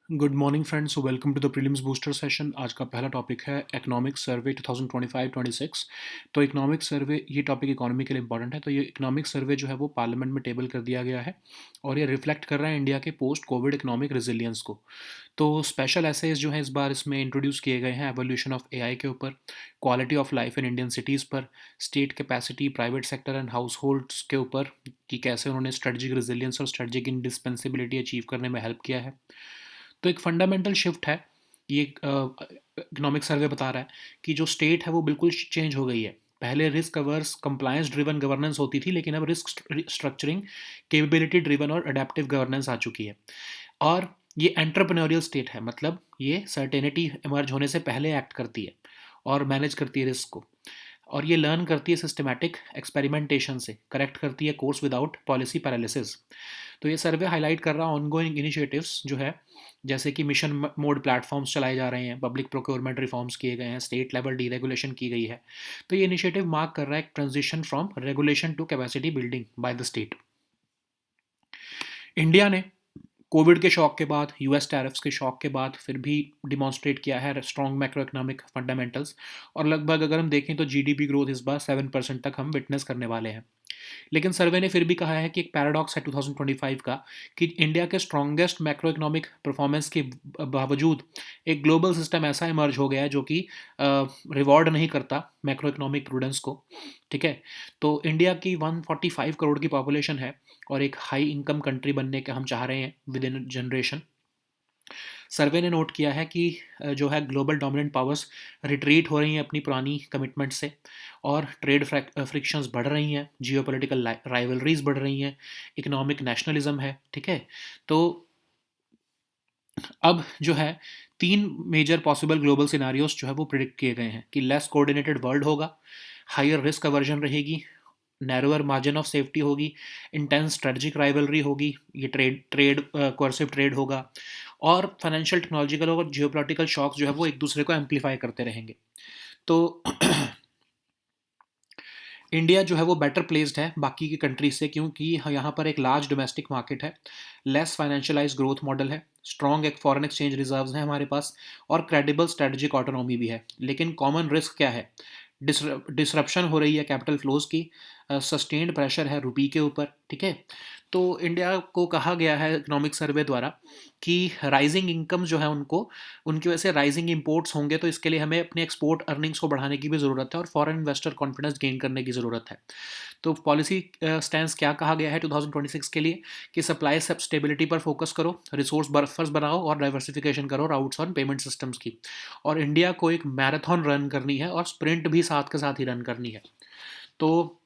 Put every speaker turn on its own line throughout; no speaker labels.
Good morning friends, welcome to the prelims booster session. आज का पहला टॉपिक है इकोनॉमिक सर्वे 2025-26। तो इकोनॉमिक सर्वे, ये टॉपिक इकोनॉमी के लिए इंपॉर्टेंट है। तो ये इकोनॉमिक सर्वे जो है वो पार्लियामेंट में टेबल कर दिया गया है और ये रिफ्लेक्ट कर रहा है इंडिया के पोस्ट कोविड इकोनॉमिक रेजिलियंस को। तो स्पेशल एसेज जो हैं इस बार इसमें इंट्रोड्यूस किए गए हैं एवोल्यूशन ऑफ एआई के ऊपर, quality of life in Indian cities पर, state capacity, private sector and households के ऊपर कि कैसे उन्होंने स्ट्रेटजिक रेजिलियंस और स्ट्रेटजिक इंडिस्पेंसिबिलिटी अचीव करने में हेल्प किया है। तो एक फंडामेंटल शिफ्ट है। ये इकोनॉमिक सर्वे बता रहा है कि जो स्टेट है वो बिल्कुल चेंज हो गई है। पहले risk averse compliance driven governance होती थी, लेकिन अब रिस्क स्ट्रक्चरिंग, केपेबिलिटी ड्रिवन और अडेप्टिव गवर्नेंस आ चुकी है। और ये एंटरप्रेन्योरियल स्टेट है, मतलब ये सर्टेनिटी इमर्ज होने से पहले एक्ट करती है और मैनेज करती है रिस्क को। और ये लर्न करती है सिस्टमैटिक एक्सपेरिमेंटेशन से, करेक्ट करती है कोर्स विदाउट पॉलिसी पैरालिसिस। तो ये सर्वे हाईलाइट कर रहा है ऑनगोइंग इनिशिएटिव्स जो है, जैसे कि मिशन मोड प्लेटफॉर्म्स चलाए जा रहे हैं, पब्लिक प्रोक्योरमेंट रिफॉर्म्स किए गए हैं, स्टेट लेवल डीरेगुलेशन की गई है। तो ये इनिशिएटिव मार्क कर रहा है एक transition from regulation to capacity building by the state. India ने कोविड के शॉक के बाद, यूएस टैरिफ्स के शॉक के बाद फिर भी डिमॉन्स्ट्रेट किया है स्ट्रॉन्ग मैक्रो इकोनॉमिक फंडामेंटल्स। और लगभग अगर हम देखें तो जीडीपी ग्रोथ इस बार 7% तक हम विटनेस करने वाले हैं। लेकिन सर्वे ने फिर भी कहा है कि एक पैराडॉक्स है 2025 का, कि इंडिया के स्ट्रॉन्गेस्ट मैक्रो इकोनॉमिक परफॉर्मेंस के बावजूद एक ग्लोबल सिस्टम ऐसा इमर्ज हो गया है जो कि रिवॉर्ड नहीं करता मैक्रो इकोनॉमिक प्रूडेंस को। ठीक है। तो इंडिया की 145 करोड़ की पॉपुलेशन है और एक हाई इनकम कंट्री बनने के हम चाह रहे हैं विद इन जनरेशन। सर्वे ने नोट किया है कि जो है ग्लोबल डोमिनेंट पावर्स रिट्रीट हो रही हैं अपनी पुरानी कमिटमेंट से, और ट्रेड फ्रिक्शंस बढ़ रही हैं, जियोपॉलिटिकल राइवलरीज बढ़ रही हैं, इकोनॉमिक नेशनलिज्म है। ठीक है। तो अब जो है तीन मेजर पॉसिबल ग्लोबल सिनारियोस जो है वो प्रिडिक्ट किए गए हैं कि लेस कोऑर्डिनेटेड वर्ल्ड होगा, हायर रिस्क अवर्जन रहेगी, नैरोअर मार्जिन ऑफ सेफ्टी होगी, इंटेंस स्ट्रेटजिक राइवलरी होगी, ये ट्रेड ट्रेड कोर्सिव ट्रेड होगा, और फाइनेंशियल टेक्नोलॉजिकल और जियोपॉलिटिकल शॉक्स जो है वो एक दूसरे को एम्पलीफाई करते रहेंगे। तो इंडिया जो है वो बेटर प्लेस्ड है बाकी की कंट्रीज से, क्योंकि यहाँ पर एक लार्ज डोमेस्टिक मार्केट है, लेस फाइनेंशियलाइज ग्रोथ मॉडल है, स्ट्रॉन्ग एक फॉरेन एक्सचेंज रिजर्व्स हैं हमारे पास, और क्रेडिबल स्ट्रेटजिक ऑटोनॉमी भी है। लेकिन कॉमन रिस्क क्या है? डिसरप्शन हो रही है कैपिटल फ्लोज की, सस्टेन्ड प्रेशर है रुपी के ऊपर। ठीक है। तो इंडिया को कहा गया है इकोनॉमिक सर्वे द्वारा कि राइजिंग इनकम जो है उनको, उनकी वजह से राइजिंग इंपोर्ट्स होंगे, तो इसके लिए हमें अपने एक्सपोर्ट अर्निंग्स को बढ़ाने की भी ज़रूरत है और फॉरेन इन्वेस्टर कॉन्फिडेंस गेन करने की ज़रूरत है। तो पॉलिसी स्टैंड क्या कहा गया है 2026 के लिए कि सप्लाई सब स्टेबिलिटी पर फोकस करो, रिसोर्स बफर्स बनाओ और डाइवर्सिफिकेशन करो राउट्स और पेमेंट सिस्टम्स की। और इंडिया को एक मैराथन रन करनी है और स्प्रिंट भी साथ के साथ ही रन करनी है। तो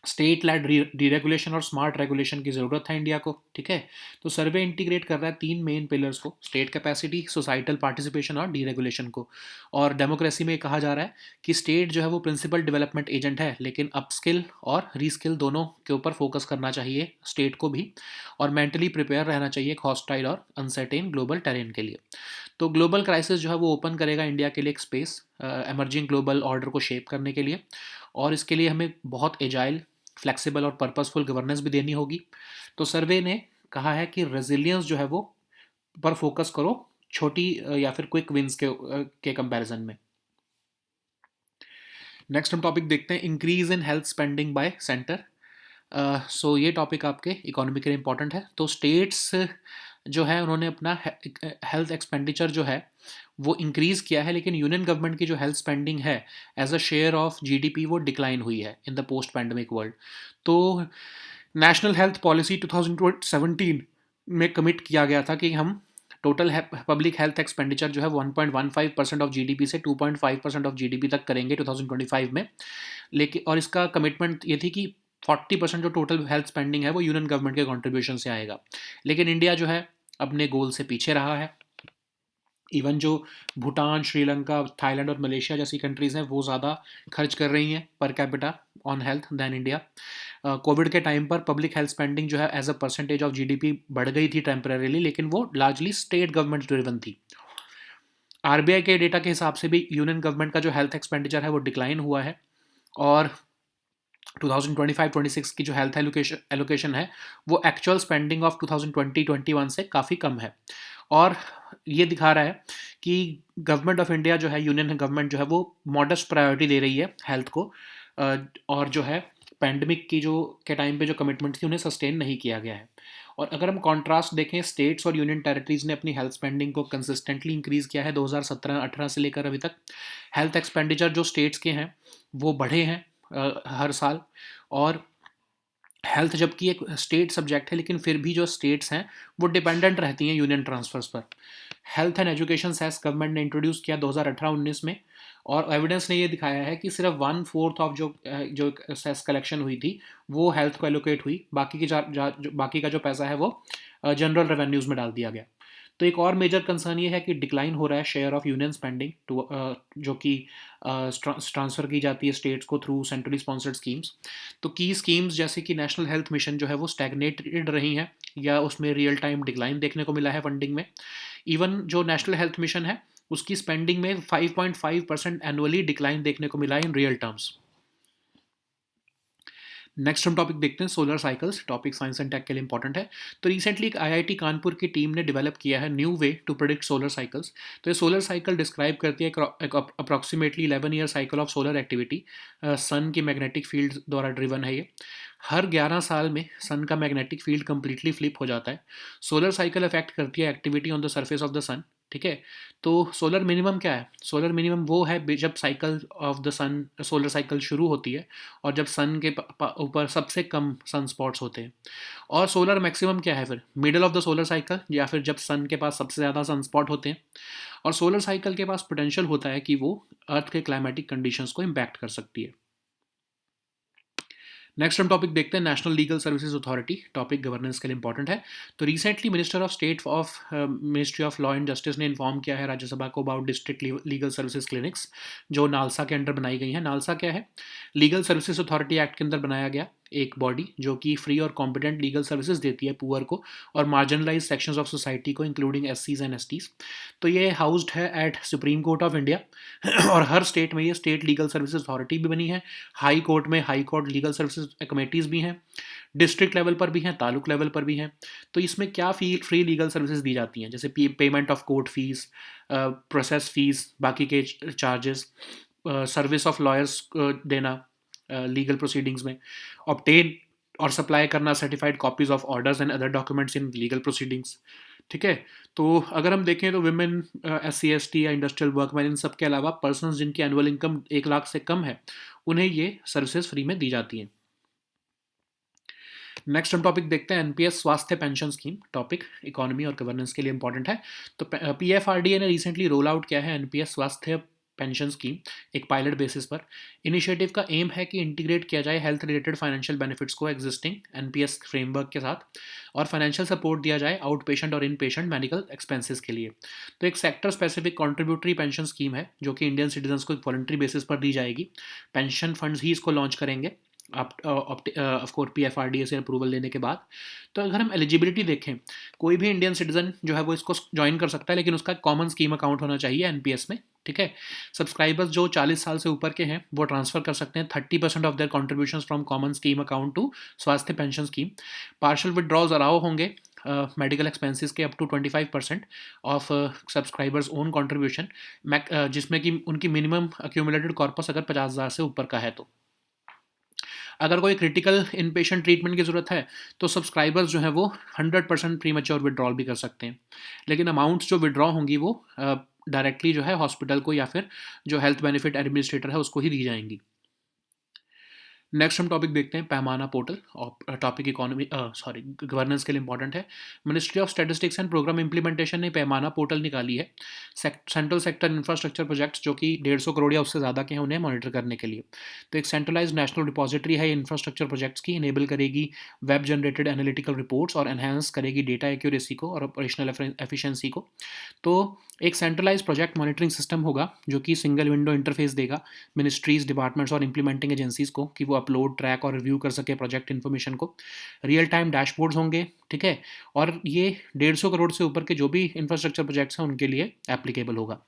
स्टेट लेड डीरेगुलेशन और स्मार्ट रेगुलेशन की ज़रूरत है इंडिया को। ठीक है। तो सर्वे इंटीग्रेट कर रहा है तीन मेन पिलर्स को, स्टेट कैपेसिटी, सोसाइटल पार्टिसिपेशन और डीरेगुलेशन को। और डेमोक्रेसी में कहा जा रहा है कि स्टेट जो है वो प्रिंसिपल डेवलपमेंट एजेंट है, लेकिन अपस्किल और रीस्किल दोनों के ऊपर फोकस करना चाहिए स्टेट को भी, और मेंटली प्रिपेयर रहना चाहिए एक हॉस्टाइल और अनसर्टेन ग्लोबल टेरेन के लिए। तो ग्लोबल क्राइसिस जो है वो ओपन करेगा इंडिया के लिए एक स्पेस एमर्जिंग ग्लोबल ऑर्डर को शेप करने के लिए, और इसके लिए हमें बहुत एजाइल, फ्लेक्सिबल और पर्पसफुल गवर्नेंस भी देनी होगी। तो सर्वे ने कहा है कि रेजिलियंस जो है वो पर फोकस करो, छोटी या फिर क्विक विंस के कंपैरिजन में। नेक्स्ट हम टॉपिक देखते हैं, increase in health spending by centre. So ये टॉपिक आपके इकोनॉमी के लिए इंपॉर्टेंट है। तो स्टेट्स जो है उन्होंने अपना हेल्थ एक्सपेंडिचर जो है वो इंक्रीज़ किया है, लेकिन यूनियन गवर्नमेंट की जो हेल्थ स्पेंडिंग है as a share of GDP वो डिक्लाइन हुई है in the post pandemic world. तो नेशनल हेल्थ पॉलिसी 2017 में कमिट किया गया था कि हम टोटल पब्लिक हेल्थ एक्सपेंडिचर जो है 1.15% ऑफ जीडीपी से 2.5% ऑफ जीडीपी तक करेंगे 2025 में। लेकिन और इसका कमिटमेंट ये थी कि 40% जो टोटल हेल्थ स्पेंडिंग है वो यूनियन गवर्नमेंट के कंट्रीब्यूशन से आएगा। लेकिन इंडिया जो है अपने गोल से पीछे रहा है। इवन जो भूटान, श्रीलंका, थाईलैंड और मलेशिया जैसी कंट्रीज़ हैं वो ज़्यादा खर्च कर रही हैं per capita on health than India. Covid के टाइम पर पब्लिक हेल्थ स्पेंडिंग जो है as a percentage of GDP बढ़ गई थी टेम्परेरीली, लेकिन वो लार्जली स्टेट गवर्नमेंट ड्रिवन थी। आरबीआई के डेटा के हिसाब से भी यूनियन गवर्नमेंट का जो हेल्थ एक्सपेंडिचर है वो डिक्लाइन हुआ है, और 2025-26 की जो हेल्थ एलोकेशन है वो एक्चुअल स्पेंडिंग ऑफ 2020-21 से काफ़ी कम है। और ये दिखा रहा है कि गवर्नमेंट ऑफ इंडिया जो है, यूनियन गवर्नमेंट जो है वो मॉडेस्ट प्रायोरिटी दे रही है हेल्थ को, और जो है पैंडमिक की जो के टाइम पे जो कमिटमेंट थी उन्हें सस्टेन नहीं किया गया है। और अगर हम कॉन्ट्रास्ट देखें, स्टेट्स और यूनियन टेरिटरीज ने अपनी हेल्थ स्पेंडिंग को कंसिस्टेंटली इंक्रीज़ किया है 2017-18 से लेकर अभी तक। हेल्थ एक्सपेंडिचर जो स्टेट्स के हैं वो बढ़े हैं हर साल। और हेल्थ जबकि एक स्टेट सब्जेक्ट है, लेकिन फिर भी जो स्टेट्स हैं वो डिपेंडेंट रहती हैं यूनियन ट्रांसफर्स पर। Health and education cess government ने इंट्रोड्यूस किया 2018-19 में, और एविडेंस ने ये दिखाया है कि सिर्फ 1/4 ऑफ जो सेस कलेक्शन हुई थी वो हेल्थ को एलोकेट हुई, बाकी की बाकी का जो पैसा है वो जनरल रेवेन्यूज़ में डाल दिया गया। तो एक और मेजर कंसर्न ये है कि डिक्लाइन हो रहा है share of union spending to, जो कि ट्रांसफ़र की जाती है स्टेट्स को थ्रू सेंट्रली स्पॉन्सर्ड स्कीम्स। तो की स्कीम्स जैसे कि नेशनल हेल्थ मिशन जो है वो स्टैग्नेटेड रही हैं, या उसमें रियल टाइम डिक्लाइन देखने को मिला है फंडिंग में। इवन जो नेशनल हेल्थ मिशन है उसकी स्पेंडिंग में 5.5% एनुअली डिक्लाइन देखने को मिला है इन रियल टर्म्स। नेक्स्ट हम टॉपिक देखते हैं solar cycles. Topic science and tech के लिए इंपॉर्टेंट है। तो रिसेंटली एक आईआईटी कानपुर की टीम ने डेवलप किया है new way to predict solar cycles. तो ये सोलर साइकिल डिस्क्राइब करती है एक approximately 11 year cycle of solar activity. Sun की मैग्नेटिक फील्ड द्वारा ड्रिवन है ये। हर 11 साल में सन का मैग्नेटिक फील्ड कम्प्लीटली फ्लिप हो जाता है। सोलर साइकिल अफेक्ट करती है activity on the surface of the sun. ठीक है। तो सोलर मिनिमम क्या है? सोलर मिनिमम वो है जब cycle of the sun, solar cycle शुरू होती है और जब सन के ऊपर सबसे कम सन स्पॉट्स होते हैं। और सोलर मैक्सिमम क्या है फिर? Middle of the solar cycle, या फिर जब सन के पास सबसे ज़्यादा सन स्पॉट होते हैं। और सोलर साइकिल के पास पोटेंशियल होता है कि वो अर्थ के क्लाइमेटिक कंडीशंस को इम्पैक्ट कर सकती है। नेक्स्ट हम टॉपिक देखते हैं national legal services authority. Topic governance के लिए इंपॉर्टेंट है। तो recently minister of state of ministry of law and justice ने इन्फॉर्म किया है राज्यसभा को about district legal services clinics जो नालसा के अंडर बनाई गई हैं। नालसा क्या है? लीगल सर्विसेज अथॉरिटी एक्ट के अंदर बनाया गया एक बॉडी जो कि फ्री और कॉम्पिटेंट लीगल सर्विसेज देती है पुअर को और मार्जिनलाइज सेक्शंस ऑफ सोसाइटी को, इंक्लूडिंग एससीज एंड एसटीज। तो ये हाउस्ड है at supreme court of India और हर स्टेट में ये स्टेट लीगल सर्विसेज अथॉरिटी भी बनी है। हाई कोर्ट में high court legal services committees भी हैं, डिस्ट्रिक्ट लेवल पर भी हैं, तालुक लेवल पर भी हैं। तो इसमें क्या फ्री लीगल सर्विसेज दी जाती हैं, जैसे payment of court fees, process fees, बाकी के चार्जेस, सर्विस ऑफ लॉयर्स देना लीगल प्रोसीडिंग्स में, ऑब्टेन और सप्लाई करना certified copies of orders and other documents in legal proceedings. ठीक है। तो अगर हम देखें तो विमेन, SC ST या इंडस्ट्रियल वर्कमैन, इन सब के अलावा पर्सनस जिनकी एनुअल इनकम 1 लाख से कम है उन्हें ये सर्विसेज फ्री में दी जाती हैं। नेक्स्ट हम टॉपिक देखते हैं एनपीएस स्वास्थ्य पेंशन स्कीम। टॉपिक इकोनॉमी और गवर्नेंस के लिए इंपॉर्टेंट है। तो PFRDA ने रिसेंटली रोल आउट किया है एनपीएस स्वास्थ्य पेंशन स्कीम एक पायलट बेसिस पर। इनिशिएटिव का एम है कि इंटीग्रेट किया जाए हेल्थ रिलेटेड फाइनेंशियल बेनिफिट्स को एग्जिस्टिंग एनपीएस फ्रेमवर्क के साथ और फाइनेंशियल सपोर्ट दिया जाए आउट पेशेंट और इन पेशेंट मेडिकल एक्सपेंसेस के लिए। तो एक sector specific contributory pension scheme है जो कि इंडियन सिटीजन्स को एक वॉलंटरी बेसिस पर दी जाएगी। पेंशन फंड्स ही इसको लॉन्च करेंगे ऑफकोर्स PFRDA से अप्रूवल लेने के बाद। तो अगर हम एलिजिबिलिटी देखें, कोई भी इंडियन सिटीजन जो है वो इसको ज्वाइन कर सकता है, लेकिन उसका कॉमन स्कीम अकाउंट होना चाहिए एनपीएस में। ठीक है। सब्सक्राइबर्स जो 40 साल से ऊपर के हैं वो ट्रांसफर कर सकते हैं 30% of their contribution from common scheme account to Swasthya pension scheme. Partial withdrawals allow होंगे मेडिकल एक्सपेंसेस के up to 25% of subscribers own contribution, जिसमें कि उनकी मिनिमम अक्यूमुलेटेड कॉर्पस अगर 50,000 से ऊपर का है। तो अगर कोई क्रिटिकल इन पेशेंट ट्रीटमेंट की ज़रूरत है तो सब्सक्राइबर्स जो हैं वो 100% प्री मैच्योर विड्रॉल भी कर सकते हैं, लेकिन अमाउंट्स जो विड्रॉ होंगी वो डायरेक्टली जो है हॉस्पिटल को या फिर जो हेल्थ बेनिफिट एडमिनिस्ट्रेटर है उसको ही दी जाएंगी। नेक्स्ट हम टॉपिक देखते हैं पैमाना पोर्टल। टॉपिक इकोनॉमी गवर्नेंस के लिए इंपॉर्टेंट है। Ministry of statistics and programme implementation ने पैमाना पोर्टल निकाली है सेंट्रल सेक्टर इंफ्रास्ट्रक्चर प्रोजेक्ट्स जो कि 150 करोड़ या उससे ज़्यादा के हैं उन्हें मॉनिटर करने के लिए। तो एक सेंट्रलाइज नेशनल डिपॉजिटरी है इंफ्रास्ट्रक्चर प्रोजेक्ट्स की, इनेबल करेगी वेब जनरेटेड एनालिटिकल रिपोर्ट्स और एनहांस करेगी डेटा एक्यूरेसी को और ऑपरेशनल एफिशिएंसी को। तो एक सेंट्रलाइज प्रोजेक्ट मॉनिटरिंग सिस्टम होगा जो कि सिंगल विंडो इंटरफेस देगा मिनिस्ट्रीज, डिपार्टमेंट्स और इंप्लीमेंटिंग एजेंसीज को कि वो अपलोड, ट्रैक और रिव्यू कर सके प्रोजेक्ट इन्फॉर्मेशन को। रियल टाइम डैशबोर्ड्स होंगे। ठीक है। और ये 150 करोड़ से ऊपर के जो भी इंफ्रास्ट्रक्चर प्रोजेक्ट्स हैं उनके लिए एप्लीकेबल होगा।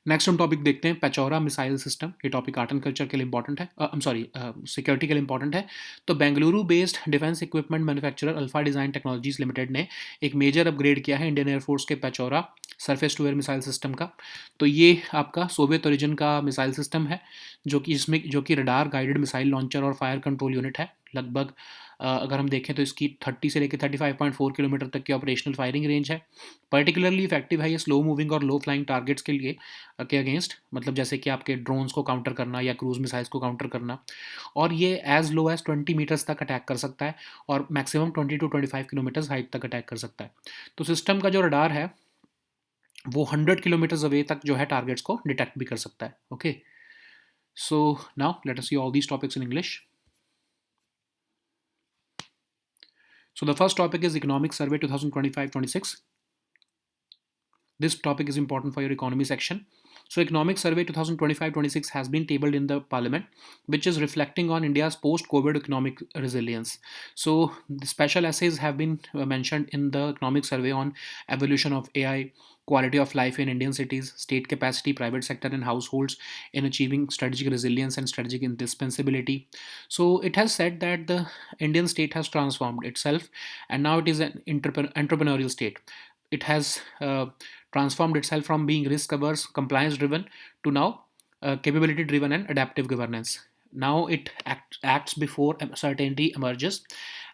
नेक्स्ट हम टॉपिक देखते हैं पेचौरा मिसाइल सिस्टम। ये टॉपिक आर्ट एंड कल्चर के लिए इंपॉर्टेंट है, सॉरी सिक्योरिटी के लिए इंपॉर्टेंट है। तो Bengaluru based defence equipment manufacturer Alpha Design Technologies Limited ने एक मेजर अपग्रेड किया है इंडियन एयरफोर्स के Pechora surface to air missile system का। तो ये आपका सोवियत ओरिजिन का मिसाइल सिस्टम है, जो कि रडार गाइडेड मिसाइल लॉन्चर और फायर कंट्रोल यूनिट है। लगभग अगर हम देखें तो इसकी 30 से लेकर 35.4 किलोमीटर तक की ऑपरेशनल फायरिंग रेंज है। पर्टिकुलरली इफेक्टिव है ये स्लो मूविंग और लो फ्लाइंग टारगेट्स के लिए, के अगेंस्ट, मतलब जैसे कि आपके ड्रोन्स को काउंटर करना या क्रूज मिसाइल्स को काउंटर करना। और ये एज लो एज 20 मीटर्स तक अटैक कर सकता है और मैक्सिमम 20 to 25 किलोमीटर्स हाइट तक अटैक कर सकता है। तो सिस्टम का जो रडार है वो 100 किलोमीटर्स अवे तक जो है टारगेट्स को डिटेक्ट भी कर सकता है। Okay, so now let us see all these topics in English. So the first topic is Economic Survey 2025-26. This topic is important for your economy section. So Economic Survey 2025-26 has been tabled in the Parliament, which is reflecting on India's post-COVID economic resilience. So the special essays have been mentioned in the Economic Survey on evolution of AI, quality of life in Indian cities, state capacity, private sector and households in achieving strategic resilience and strategic indispensability. So it has said that the Indian state has transformed itself and now it is an entrepreneurial state. It has transformed itself from being risk averse, compliance driven to now capability driven and adaptive governance. Now it acts before certainty emerges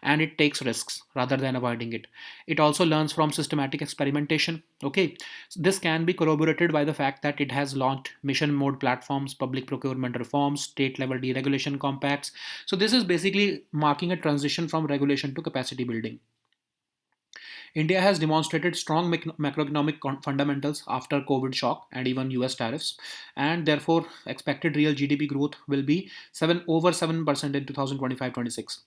and it takes risks rather than avoiding it. It also learns from systematic experimentation. Okay, so this can be corroborated by the fact that it has launched mission mode platforms, public procurement reforms, state level deregulation compacts. So this is basically marking a transition from regulation to capacity building. India has demonstrated strong macroeconomic fundamentals after COVID shock and even US tariffs, and therefore expected real GDP growth will be over 7% in 2025-26.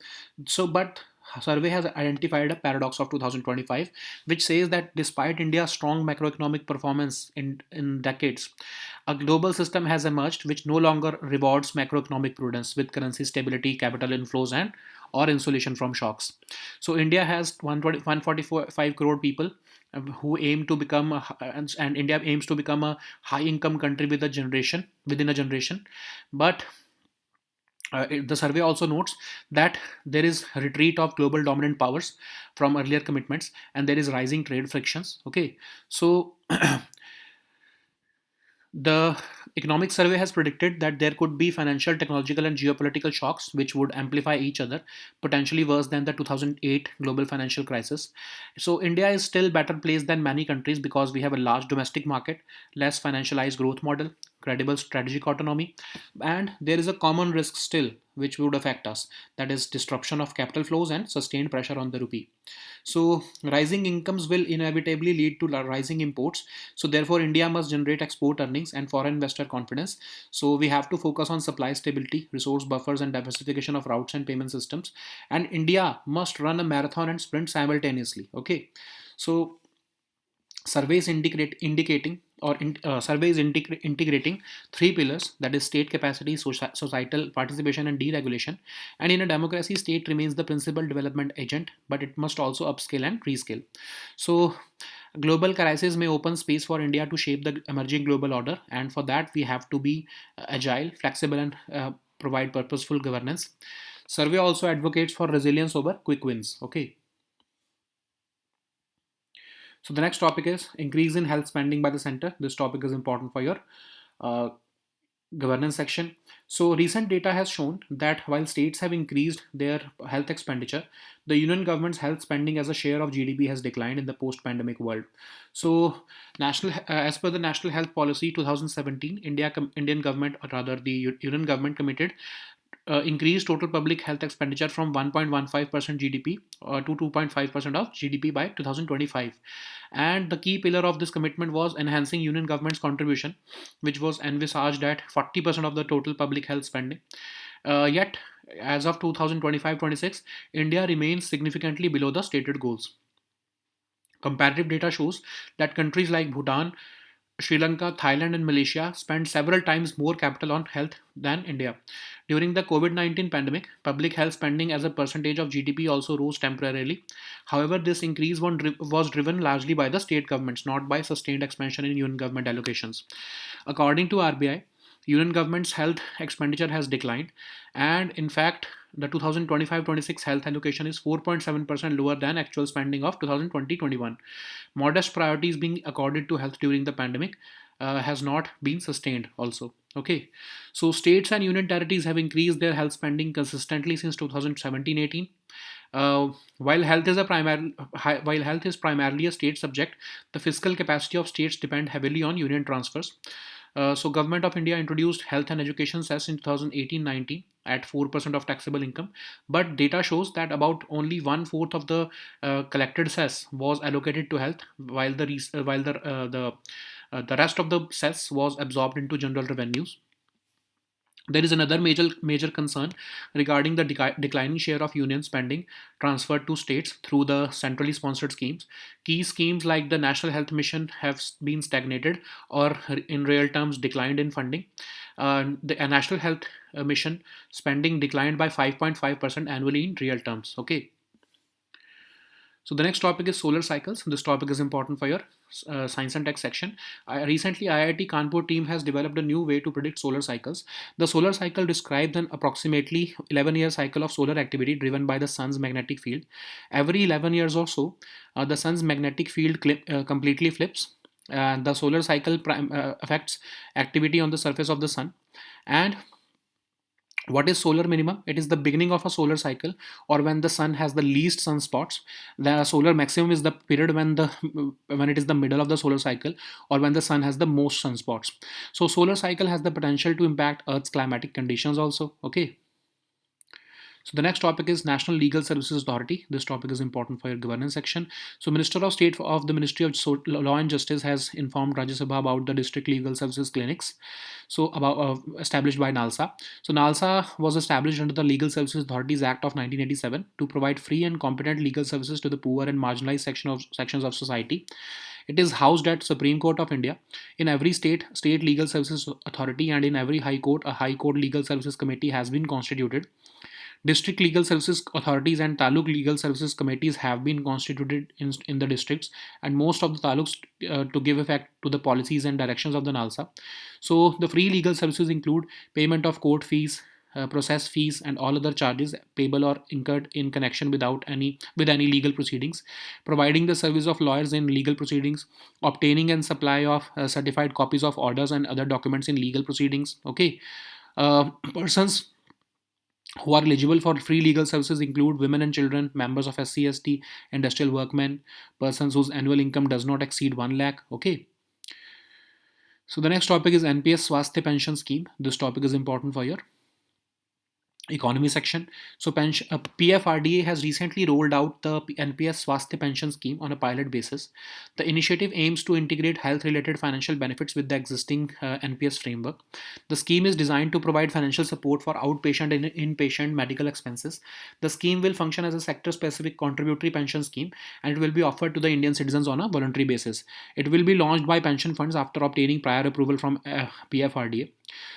So, but survey has identified a paradox of 2025, which says that despite India's strong macroeconomic performance in decades, a global system has emerged which no longer rewards macroeconomic prudence with currency stability, capital inflows, and or insulation from shocks. So India has 145 crore people who aim to become and India aims to become a high income country within a generation. But the survey also notes that there is retreat of global dominant powers from earlier commitments and there is rising trade frictions. Okay, so the economic survey has predicted that there could be financial, technological, and geopolitical shocks which would amplify each other, potentially worse than the 2008 global financial crisis. So, India is still better placed than many countries because we have a large domestic market, less financialized growth model, credible strategic autonomy, and there is a common risk still which would affect us, that is, disruption of capital flows and sustained pressure on the rupee. So, rising incomes will inevitably lead to rising imports. So, therefore, India must generate export earnings and foreign investor confidence. So, we have to focus on supply stability, resource buffers, and diversification of routes and payment systems. And India must run a marathon and sprint simultaneously. Okay, so surveys indicating or surveys integrating three pillars, that is state capacity, societal participation and deregulation. And in a democracy, state remains the principal development agent, but it must also upscale and rescale. So global crisis may open space for India to shape the emerging global order, and for that we have to be agile, flexible, and provide purposeful governance. Survey also advocates for resilience over quick wins. Okay, so the next topic is increase in health spending by the center. This topic is important for your uh, governance section. So recent data has shown that while states have increased their health expenditure, the union government's health spending as a share of GDP has declined in the post-pandemic world. So as per the National Health Policy 2017, Indian government, or rather the union government, committed increase total public health expenditure from 1.15% GDP to 2.5% of GDP by 2025. And the key pillar of this commitment was enhancing union government's contribution, which was envisaged at 40% of the total public health spending. Yet, as of 2025-26, India remains significantly below the stated goals. Comparative data shows that countries like Bhutan, Sri Lanka, Thailand, and Malaysia spend several times more capital on health than India. During the COVID 19 pandemic, public health spending as a percentage of GDP also rose temporarily. However, this increase was driven largely by the state governments, not by sustained expansion in union government allocations. According to RBI, union government's health expenditure has declined, and in fact, the 2025-26 health allocation is 4.7% lower than actual spending of 2020-21. Modest priorities being accorded to health during the pandemic has not been sustained also. Okay, so states and union territories have increased their health spending consistently since 2017-18. While health is primarily a state subject, the fiscal capacity of states depend heavily on union transfers. So government of India introduced health and education cess in 2018-19 at 4% of taxable income, but data shows that about only one fourth of the collected cess was allocated to health, while the rest of the cess was absorbed into general revenues. There is another major concern regarding the declining share of union spending transferred to states through the centrally sponsored schemes. Key schemes like the National Health Mission have been stagnated or, in real terms, declined in funding. The National Health Mission spending declined by 5.5% annually in real terms. Okay. So the next topic is solar cycles. This topic is important for your science and tech section. Recently, IIT Kanpur team has developed a new way to predict solar cycles. The solar cycle describes an approximately 11-year cycle of solar activity driven by the sun's magnetic field. Every 11 years or so, the sun's magnetic field completely flips. The solar cycle affects activity on the surface of the sun. And what is solar minimum? It is the beginning of a solar cycle, or when the sun has the least sunspots. The solar maximum is the period when it is the middle of the solar cycle, or when the sun has the most sunspots. So solar cycle has the potential to impact Earth's climatic conditions also. Okay. So the next topic is National Legal Services Authority. This topic is important for your governance section. So Minister of State of the Ministry of Law and Justice has informed Rajya Sabha about the district legal services clinics. So about established by NALSA. So NALSA was established under the Legal Services Authorities Act of 1987 to provide free and competent legal services to the poor and marginalized sections of society. It is housed at Supreme Court of India. In every state legal services authority, and in every high court, a high court legal services committee has been constituted. District legal services authorities and taluk legal services committees have been constituted in the districts, and most of the taluks to give effect to the policies and directions of the NALSA. So the free legal services include payment of court fees, process fees, and all other charges payable or incurred in connection with any legal proceedings, providing the service of lawyers in legal proceedings, obtaining and supply of certified copies of orders and other documents in legal proceedings. Okay, persons who are eligible for free legal services include women and children, members of SC/ST, industrial workmen, persons whose annual income does not exceed 1 lakh. Okay. So the next topic is NPS Swasthya Pension Scheme. This topic is important for your economy section. So PFRDA has recently rolled out the NPS Swasthya Pension Scheme on a pilot basis. The initiative aims to integrate health-related financial benefits with the existing NPS framework. The scheme is designed to provide financial support for outpatient and inpatient medical expenses. The scheme will function as a sector-specific contributory pension scheme, and it will be offered to the Indian citizens on a voluntary basis. It will be launched by pension funds after obtaining prior approval from PFRDA.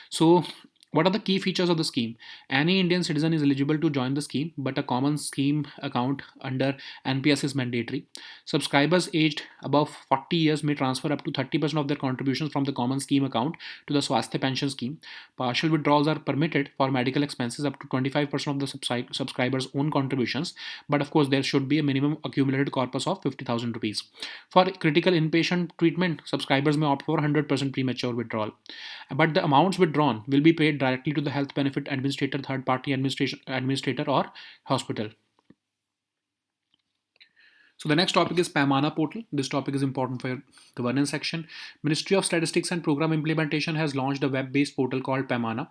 So what are the key features of the scheme? Any Indian citizen is eligible to join the scheme, but a common scheme account under NPS is mandatory. Subscribers aged above 40 years may transfer up to 30% of their contributions from the common scheme account to the Swasthya Pension Scheme. Partial withdrawals are permitted for medical expenses up to 25% of the subscribers' own contributions, but of course there should be a minimum accumulated corpus of 50,000 rupees. For critical inpatient treatment, subscribers may opt for 100% premature withdrawal, but the amounts withdrawn will be paid directly to the health benefit administrator, third party administrator, or hospital. So the next topic is Paymana portal. This topic is important for your governance section. Ministry of Statistics and Program Implementation has launched a web-based portal called Paymana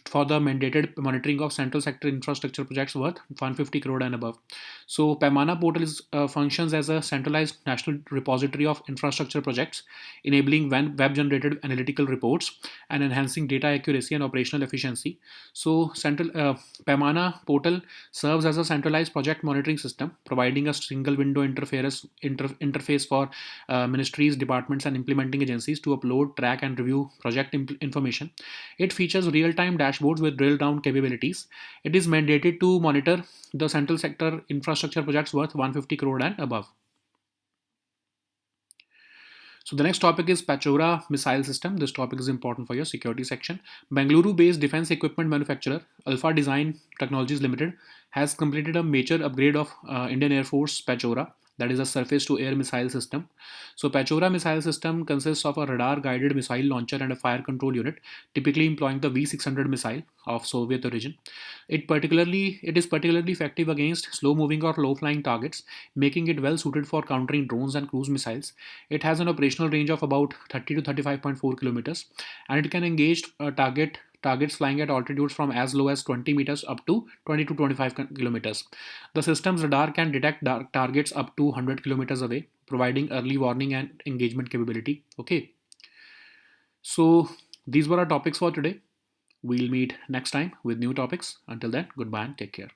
for the mandated monitoring of central sector infrastructure projects worth 150 crore and above. So Paymana portal functions as a centralized national repository of infrastructure projects, enabling web-generated analytical reports and enhancing data accuracy and operational efficiency. So Paymana portal serves as a centralized project monitoring system, providing a single window window interface for ministries, departments, and implementing agencies to upload, track, and review project information. It features real-time dashboards with drill-down capabilities. It is mandated to monitor the central sector infrastructure projects worth 150 crore and above. So the next topic is Pachora missile system. This topic is important for your security section. Bengaluru-based defense equipment manufacturer Alpha Design Technologies Limited has completed a major upgrade of Indian Air Force Pachora, that is a surface-to-air missile system. So Pachora missile system consists of a radar-guided missile launcher and a fire control unit, typically employing the V600 missile of Soviet origin. It is particularly effective against slow-moving or low-flying targets, making it well suited for countering drones and cruise missiles. It has an operational range of about 30 to 35.4 kilometers, and it can engage targets flying at altitudes from as low as 20 meters up to 20 to 25 kilometers. The system's radar can detect targets up to 100 kilometers away, providing early warning and engagement capability. Okay, so these were our topics for today. We'll meet next time with new topics. Until then, goodbye and take care.